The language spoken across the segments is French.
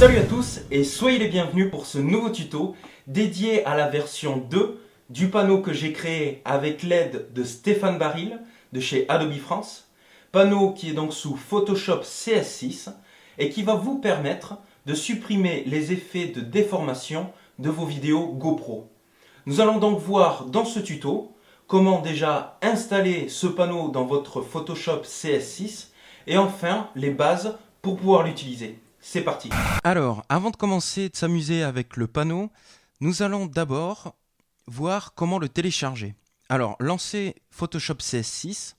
Salut à tous et soyez les bienvenus pour ce nouveau tuto dédié à la version 2 du panneau que j'ai créé avec l'aide de Stéphane Baril de chez Adobe France. Panneau qui est donc sous Photoshop CS6 et qui va vous permettre de supprimer les effets de déformation de vos vidéos GoPro. Nous allons donc voir dans ce tuto comment déjà installer ce panneau dans votre Photoshop CS6 et enfin les bases pour pouvoir l'utiliser. C'est parti. Alors, avant de commencer de s'amuser avec le panneau, nous allons d'abord voir comment le télécharger. Alors, lancez Photoshop CS6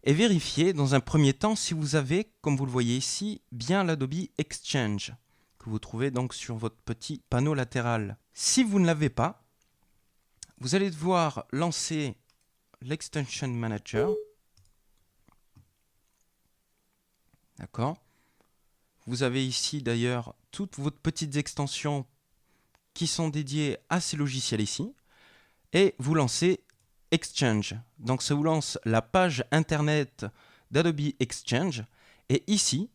et vérifiez dans un premier temps si vous avez, comme vous le voyez ici, bien l'Adobe Exchange que vous trouvez donc sur votre petit panneau latéral. Si vous ne l'avez pas, vous allez devoir lancer l'Extension Manager. D'accord ? Vous avez ici d'ailleurs toutes vos petites extensions qui sont dédiées à ces logiciels ici. Et vous lancez Exchange. Donc ça vous lance la page internet d'Adobe Exchange. Et ici,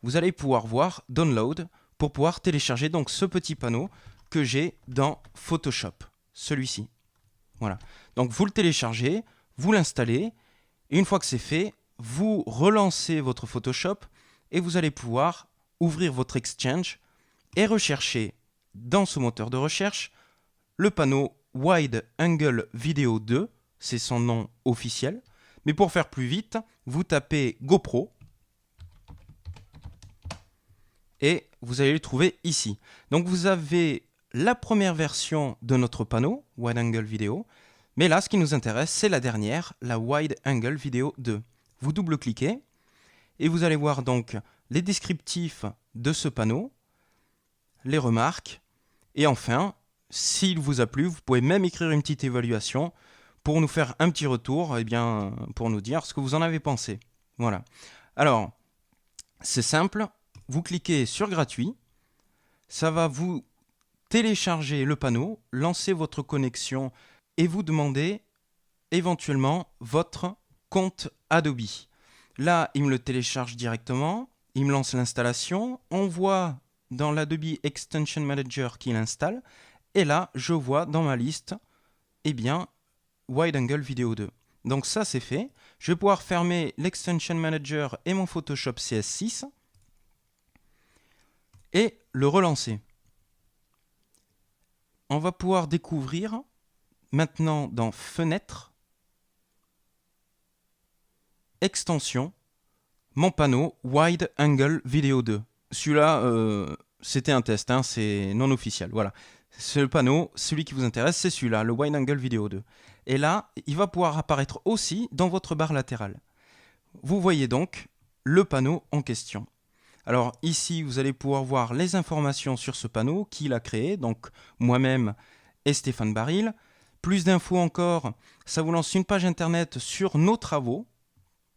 vous allez pouvoir voir Download pour pouvoir télécharger donc ce petit panneau que j'ai dans Photoshop. Celui-ci. Voilà. Donc vous le téléchargez, vous l'installez. Et une fois que c'est fait, vous relancez votre Photoshop et vous allez pouvoir ouvrir votre Exchange et rechercher dans ce moteur de recherche le panneau Wide Angle Video 2, c'est son nom officiel. Mais pour faire plus vite, vous tapez GoPro et vous allez le trouver ici. Donc vous avez la première version de notre panneau, Wide Angle Video, mais là ce qui nous intéresse c'est la dernière, la Wide Angle Video 2. Vous double-cliquez et vous allez voir donc les descriptifs de ce panneau, les remarques, et enfin, s'il vous a plu, vous pouvez même écrire une petite évaluation pour nous faire un petit retour, et bien, pour nous dire ce que vous en avez pensé. Voilà. Alors, c'est simple, vous cliquez sur gratuit, ça va vous télécharger le panneau, lancer votre connexion et vous demander éventuellement votre compte Adobe. Là, il me le télécharge directement. Il me lance l'installation, on voit dans l'Adobe Extension Manager qu'il installe, et là, je vois dans ma liste, eh bien, Wide Angle Video 2. Donc ça, c'est fait. Je vais pouvoir fermer l'Extension Manager et mon Photoshop CS6, et le relancer. On va pouvoir découvrir, maintenant dans Fenêtre, Extension, mon panneau Wide Angle Video 2. Celui-là, c'était un test, hein, c'est non officiel. Voilà. Ce panneau, celui qui vous intéresse, c'est celui-là, le Wide Angle Video 2. Et là, il va pouvoir apparaître aussi dans votre barre latérale. Vous voyez donc le panneau en question. Alors ici, vous allez pouvoir voir les informations sur ce panneau, qui l'a créé, donc moi-même et Stéphane Baril. Plus d'infos encore, ça vous lance une page internet sur nos travaux.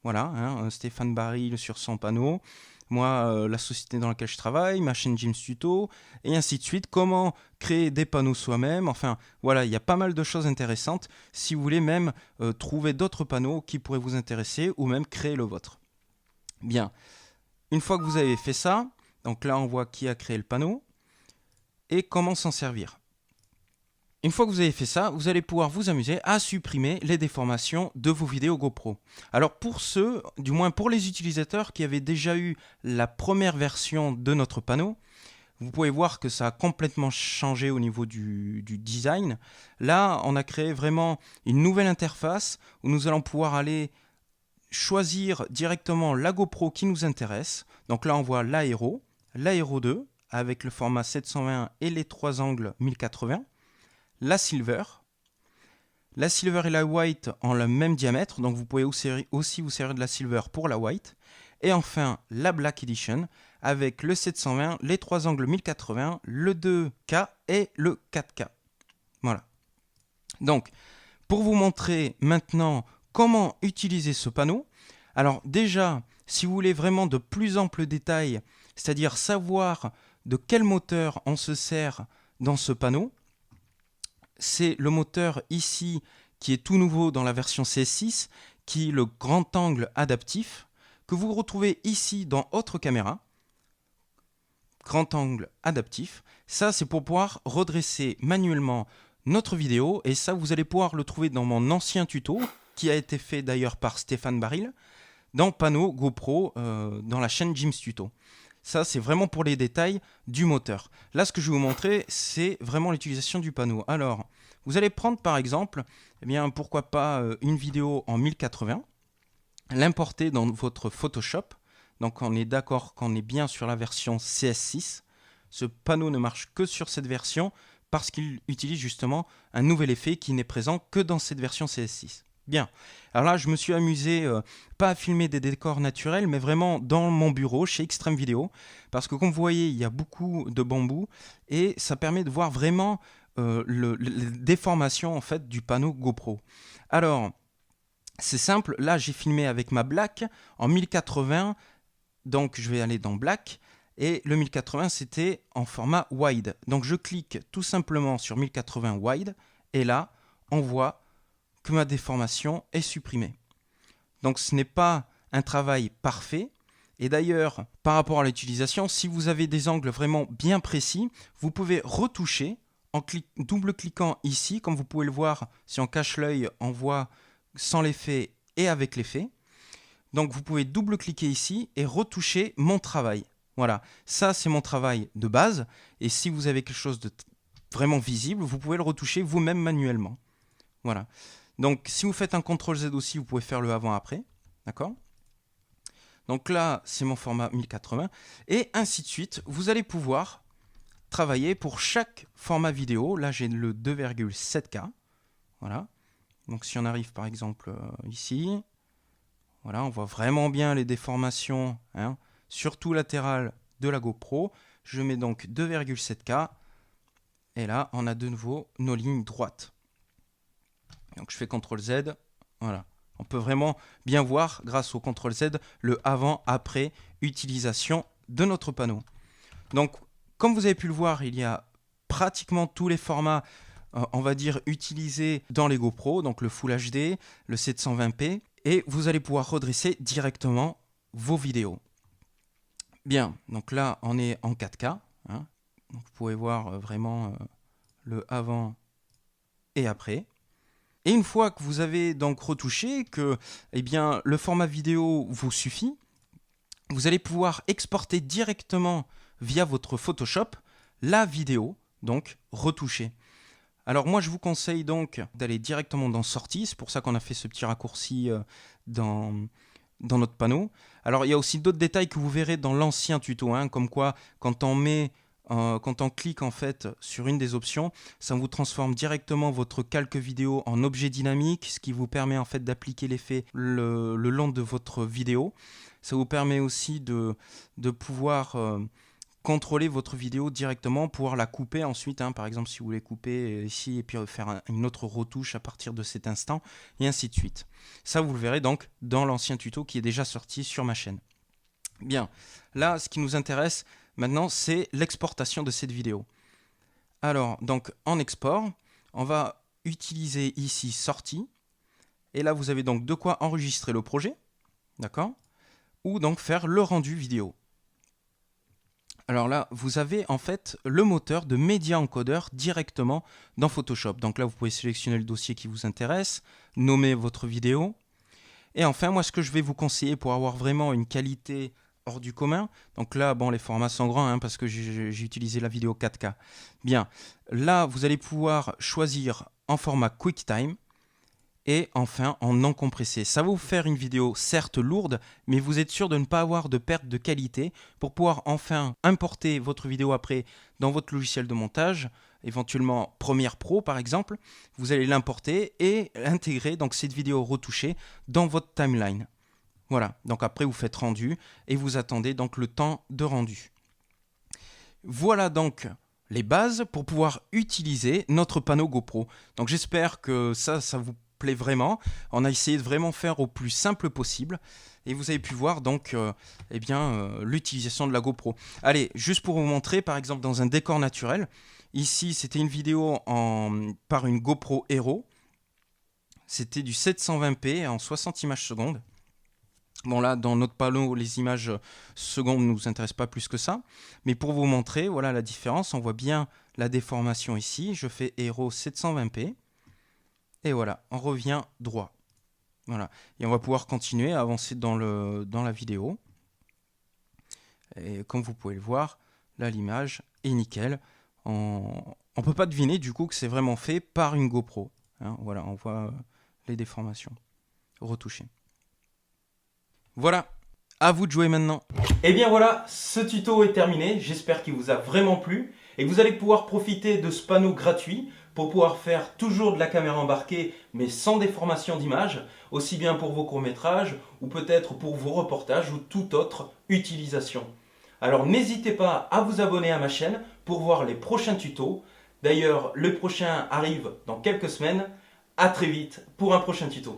Voilà, hein, Stéphane Baril sur son panneau, moi, la société dans laquelle je travaille, ma chaîne Jim's Tuto, et ainsi de suite. Comment créer des panneaux soi-même. Enfin, voilà, il y a pas mal de choses intéressantes. Si vous voulez même trouver d'autres panneaux qui pourraient vous intéresser ou même créer le vôtre. Bien, une fois que vous avez fait ça, donc là on voit qui a créé le panneau et comment s'en servir. Une fois que vous avez fait ça, vous allez pouvoir vous amuser à supprimer les déformations de vos vidéos GoPro. Alors pour ceux, du moins pour les utilisateurs qui avaient déjà eu la première version de notre panneau, vous pouvez voir que ça a complètement changé au niveau du design. Là, on a créé vraiment une nouvelle interface où nous allons pouvoir aller choisir directement la GoPro qui nous intéresse. Donc là, on voit l'Aéro 2 avec le format 720 et les 3 angles 1080. La Silver et la White ont le même diamètre, donc vous pouvez aussi vous servir de la Silver pour la White. Et enfin, la Black Edition avec le 720, les 3 angles 1080, le 2K et le 4K. Voilà. Donc, pour vous montrer maintenant comment utiliser ce panneau, alors déjà, si vous voulez vraiment de plus amples détails, c'est-à-dire savoir de quel moteur on se sert dans ce panneau, c'est le moteur ici qui est tout nouveau dans la version CS6, qui est le grand angle adaptif, que vous retrouvez ici dans Autre caméra. grand angle adaptif. Ça, c'est pour pouvoir redresser manuellement notre vidéo. Et ça, vous allez pouvoir le trouver dans mon ancien tuto, qui a été fait d'ailleurs par Stéphane Baril, dans Panneau GoPro, dans la chaîne Jim's Tuto. Ça, c'est vraiment pour les détails du moteur. Là, ce que je vais vous montrer, c'est vraiment l'utilisation du panneau. Alors, vous allez prendre par exemple, eh bien, pourquoi pas une vidéo en 1080, l'importer dans votre Photoshop. Donc, on est d'accord qu'on est bien sur la version CS6. Ce panneau ne marche que sur cette version parce qu'il utilise justement un nouvel effet qui n'est présent que dans cette version CS6. Bien, alors là je me suis amusé, pas à filmer des décors naturels, mais vraiment dans mon bureau chez Extreme Vidéo, parce que comme vous voyez, il y a beaucoup de bambou, et ça permet de voir vraiment les déformations en fait, du panneau GoPro. Alors, c'est simple, là j'ai filmé avec ma Black en 1080, donc je vais aller dans Black, et le 1080 c'était en format wide. Donc je clique tout simplement sur 1080 wide, et là on voit que ma déformation est supprimée. Donc ce n'est pas un travail parfait. Et d'ailleurs, par rapport à l'utilisation, si vous avez des angles vraiment bien précis, vous pouvez retoucher en double-cliquant ici. Comme vous pouvez le voir, si on cache l'œil, on voit sans l'effet et avec l'effet. Donc vous pouvez double-cliquer ici et retoucher mon travail. Voilà, ça c'est mon travail de base. Et si vous avez quelque chose de vraiment visible, vous pouvez le retoucher vous-même manuellement. Voilà. Donc, si vous faites un CTRL-Z aussi, vous pouvez faire le avant-après. D'accord ? Donc là, c'est mon format 1080. Et ainsi de suite, vous allez pouvoir travailler pour chaque format vidéo. Là, j'ai le 2,7K. Voilà. Donc, si on arrive par exemple ici, voilà, on voit vraiment bien les déformations, hein, surtout latérales de la GoPro. Je mets donc 2,7K. Et là, on a de nouveau nos lignes droites. Donc je fais CTRL-Z, voilà. On peut vraiment bien voir, grâce au CTRL-Z, le avant-après utilisation de notre panneau. Donc, comme vous avez pu le voir, il y a pratiquement tous les formats, on va dire, utilisés dans les GoPro, donc le Full HD, le 720p, et vous allez pouvoir redresser directement vos vidéos. Bien, donc là, on est en 4K. Hein. Donc, vous pouvez voir vraiment le avant et après. Et une fois que vous avez donc retouché, que eh bien, le format vidéo vous suffit, vous allez pouvoir exporter directement via votre Photoshop la vidéo, donc retouchée. Alors moi je vous conseille donc d'aller directement dans Sortie, c'est pour ça qu'on a fait ce petit raccourci dans notre panneau. Alors il y a aussi d'autres détails que vous verrez dans l'ancien tuto, hein, comme quoi quand on clique en fait sur une des options, ça vous transforme directement votre calque vidéo en objet dynamique, ce qui vous permet en fait d'appliquer l'effet le long de votre vidéo. Ça vous permet aussi de pouvoir contrôler votre vidéo directement, pouvoir la couper ensuite, hein, par exemple si vous voulez couper ici et puis faire une autre retouche à partir de cet instant, et ainsi de suite. Ça vous le verrez donc dans l'ancien tuto qui est déjà sorti sur ma chaîne. Bien, là ce qui nous intéresse maintenant, c'est l'exportation de cette vidéo. Alors, donc en export, on va utiliser ici sortie. Et là, vous avez donc de quoi enregistrer le projet. D'accord ? Ou donc faire le rendu vidéo. Alors là, vous avez en fait le moteur de Media Encoder directement dans Photoshop. Donc là, vous pouvez sélectionner le dossier qui vous intéresse, nommer votre vidéo. Et enfin, moi, ce que je vais vous conseiller pour avoir vraiment une qualité hors du commun. Donc là, bon, les formats sont grands hein, parce que j'ai utilisé la vidéo 4K. Bien, là, vous allez pouvoir choisir en format QuickTime et enfin en non compressé. Ça va vous faire une vidéo certes lourde, mais vous êtes sûr de ne pas avoir de perte de qualité pour pouvoir enfin importer votre vidéo après dans votre logiciel de montage, éventuellement Premiere Pro par exemple. Vous allez l'importer et intégrer donc cette vidéo retouchée dans votre timeline. Voilà, donc après vous faites rendu et vous attendez donc le temps de rendu. Voilà donc les bases pour pouvoir utiliser notre panneau GoPro. Donc j'espère que ça vous plaît vraiment. On a essayé de vraiment faire au plus simple possible et vous avez pu voir donc l'utilisation de la GoPro. Allez, juste pour vous montrer par exemple dans un décor naturel, ici c'était une vidéo par une GoPro Hero. C'était du 720p en 60 images secondes. Bon là, dans notre panneau, les images secondes ne nous intéressent pas plus que ça. Mais pour vous montrer, voilà la différence. On voit bien la déformation ici. Je fais Aero 720p. Et voilà, on revient droit. Voilà. Et on va pouvoir continuer à avancer dans la vidéo. Et comme vous pouvez le voir, là l'image est nickel. On ne peut pas deviner du coup que c'est vraiment fait par une GoPro. Hein, voilà, on voit les déformations retouchées. Voilà, à vous de jouer maintenant. Et bien voilà, ce tuto est terminé. J'espère qu'il vous a vraiment plu et que vous allez pouvoir profiter de ce panneau gratuit pour pouvoir faire toujours de la caméra embarquée mais sans déformation d'image, aussi bien pour vos courts-métrages ou peut-être pour vos reportages ou toute autre utilisation. Alors n'hésitez pas à vous abonner à ma chaîne pour voir les prochains tutos. D'ailleurs, le prochain arrive dans quelques semaines. À très vite pour un prochain tuto.